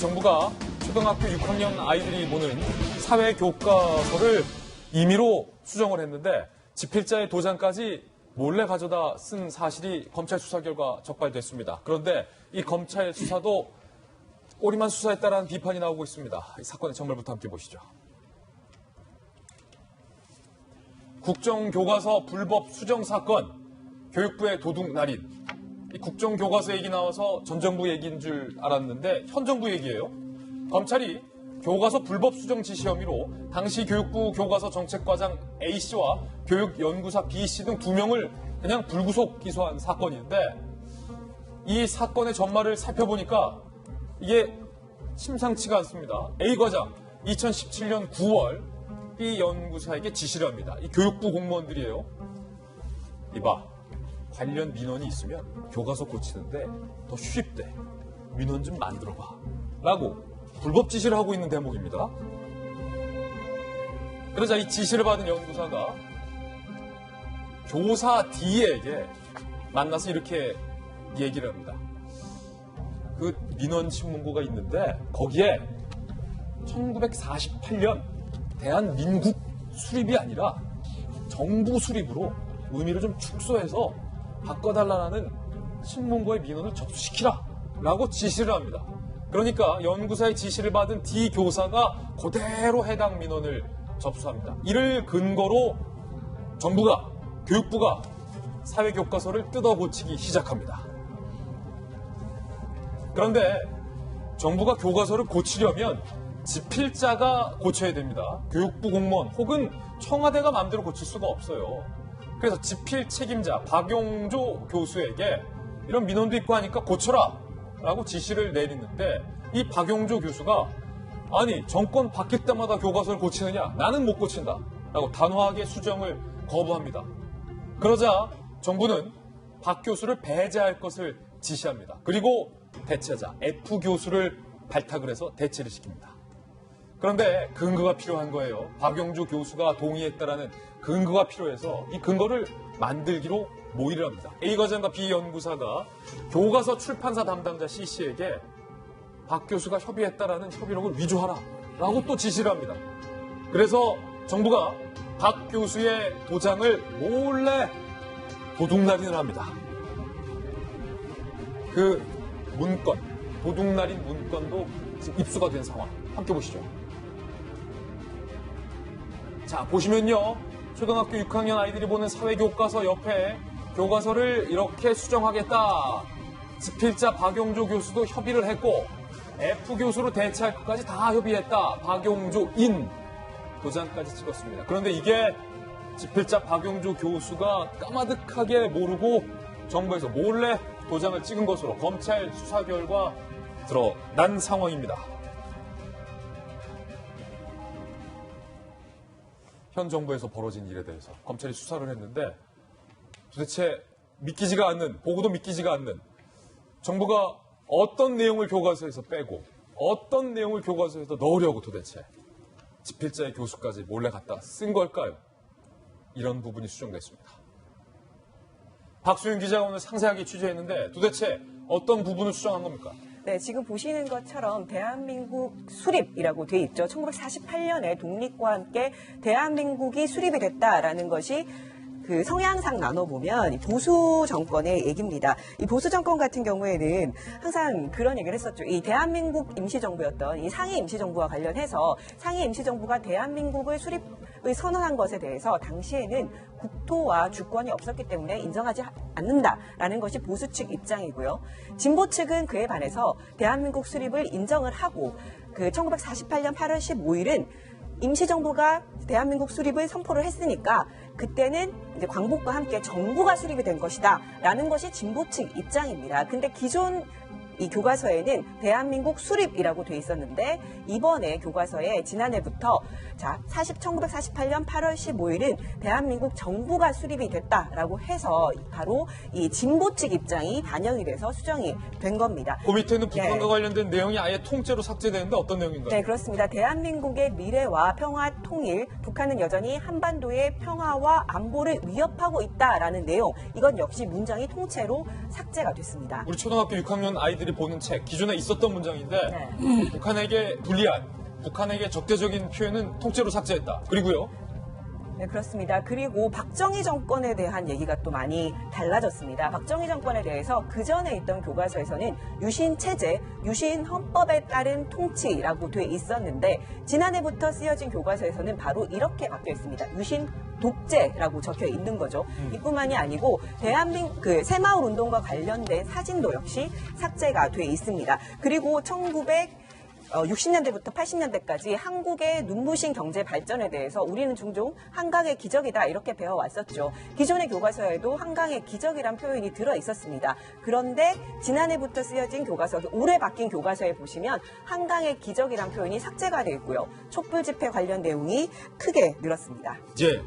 정부가 초등학교 6학년 아이들이 보는 사회교과서를 임의로 수정을 했는데 지필자의 도장까지 몰래 가져다 쓴 사실이 검찰 수사 결과 적발됐습니다. 그런데 이 검찰 수사도 꼬리만 수사했다라는 비판이 나오고 있습니다. 이 사건의 전말부터 함께 보시죠. 국정교과서 불법 수정 사건, 교육부의 도둑 날인. 이 국정교과서 얘기 나와서 전 정부 얘기인 줄 알았는데 현 정부 얘기예요. 검찰이 교과서 불법 수정 지시 혐의로 당시 교육부 교과서 정책과장 A씨와 교육연구사 B씨 등 2명을 그냥 불구속 기소한 사건인데 이 사건의 전말을 살펴보니까 이게 심상치가 않습니다. A 과장 2017년 9월 B 연구사에게 지시를 합니다. 이 교육부 공무원들이에요. 이봐, 관련 민원이 있으면 교과서 고치는데 더 쉽대. 민원 좀 만들어봐. 라고 불법 지시를 하고 있는 대목입니다. 그러자 이 지시를 받은 연구사가 교사 D에게 만나서 이렇게 얘기를 합니다. 그 민원 신문고가 있는데 거기에 1948년 대한민국 수립이 아니라 정부 수립으로 의미를 좀 축소해서 바꿔달라는 신문고의 민원을 접수시키라 라고 지시를 합니다. 그러니까 연구사의 지시를 받은 D 교사가 그대로 해당 민원을 접수합니다. 이를 근거로 정부가, 교육부가 사회교과서를 뜯어고치기 시작합니다. 그런데 정부가 교과서를 고치려면 지필자가 고쳐야 됩니다. 교육부 공무원 혹은 청와대가 마음대로 고칠 수가 없어요. 그래서 지필 책임자 박용조 교수에게 이런 민원도 있고 하니까 고쳐라 라고 지시를 내리는데 이 박용조 교수가 아니 정권 바뀔 때마다 교과서를 고치느냐, 나는 못 고친다 라고 단호하게 수정을 거부합니다. 그러자 정부는 박 교수를 배제할 것을 지시합니다. 그리고 대체자 F 교수를 발탁을 해서 대체를 시킵니다. 그런데 근거가 필요한 거예요. 박용주 교수가 동의했다라는 근거가 필요해서 이 근거를 만들기로 모의를 합니다. A 과장과 B 연구사가 교과서 출판사 담당자 C씨에게 박 교수가 협의했다라는 협의록을 위조하라 라고 또 지시를 합니다. 그래서 정부가 박 교수의 도장을 몰래 도둑날인을 합니다. 그 문건, 도둑날인 문건도 지금 입수가 된 상황. 함께 보시죠. 자, 보시면요. 초등학교 6학년 아이들이 보는 사회교과서 옆에 교과서를 이렇게 수정하겠다. 지필자 박용조 교수도 협의를 했고 F 교수로 대체할 것까지 다 협의했다. 박용조 인 도장까지 찍었습니다. 그런데 이게 지필자 박용조 교수가 까마득하게 모르고 정부에서 몰래 도장을 찍은 것으로 검찰 수사 결과 드러난 상황입니다. 현 정부에서 벌어진 일에 대해서 검찰이 수사를 했는데 도대체 믿기지가 않는, 보고도 믿기지가 않는 정부가 어떤 내용을 교과서에서 빼고 어떤 내용을 교과서에서 넣으려고 도대체 지필자의 교수까지 몰래 갖다 쓴 걸까요? 이런 부분이 수정됐습니다. 박수윤 기자가 오늘 상세하게 취재했는데 도대체 어떤 부분을 수정한 겁니까? 네, 지금 보시는 것처럼 대한민국 수립이라고 돼 있죠. 1948년에 독립과 함께 대한민국이 수립이 됐다라는 것이 그 성향상 나눠보면 보수 정권의 얘기입니다. 이 보수 정권 같은 경우에는 항상 그런 얘기를 했었죠. 이 대한민국 임시정부였던 이 상해 임시정부와 관련해서 상해 임시정부가 대한민국을 수립을 선언한 것에 대해서 당시에는 국토와 주권이 없었기 때문에 인정하지 않는다라는 것이 보수 측 입장이고요. 진보 측은 그에 반해서 대한민국 수립을 인정을 하고 그 1948년 8월 15일은 임시정부가 대한민국 수립을 선포를 했으니까 그때는 이제 광복과 함께 정부가 수립이 된 것이다 라는 것이 진보 측 입장입니다. 근데 기존 이 교과서에는 대한민국 수립이라고 돼 있었는데 이번에 교과서에 지난해부터 1948년 8월 15일은 대한민국 정부가 수립이 됐다라고 해서 바로 이 진보 측 입장이 반영이 돼서 수정이 된 겁니다. 그 밑에는 북한과 관련된 내용이 아예 통째로 삭제되는데 어떤 내용인가요? 네, 그렇습니다. 대한민국의 미래와 평화 통일, 북한은 여전히 한반도의 평화와 안보를 위협하고 있다라는 내용, 이건 역시 문장이 통째로 삭제가 됐습니다. 우리 초등학교 6학년 아이들이 사람들이 보는 책, 기존에 있었던 문장인데 네. 북한에게 불리한, 북한에게 적대적인 표현은 통째로 삭제했다. 그리고요. 네, 그렇습니다. 그리고 박정희 정권에 대한 얘기가 또 많이 달라졌습니다. 박정희 정권에 대해서 그 전에 있던 교과서에서는 유신 체제, 유신 헌법에 따른 통치라고 돼 있었는데 지난해부터 쓰여진 교과서에서는 바로 이렇게 바뀌어 있습니다. 유신 독재라고 적혀 있는 거죠. 이뿐만이 아니고 대한민국 그 새마을 운동과 관련된 사진도 역시 삭제가 돼 있습니다. 그리고 1960년대부터 80년대까지 한국의 눈부신 경제 발전에 대해서 우리는 종종 한강의 기적이다 이렇게 배워왔었죠. 기존의 교과서에도 한강의 기적이란 표현이 들어 있었습니다. 그런데 지난해부터 쓰여진 교과서, 올해 바뀐 교과서에 보시면 한강의 기적이란 표현이 삭제가 되어 있고요. 촛불 집회 관련 내용이 크게 늘었습니다. 이제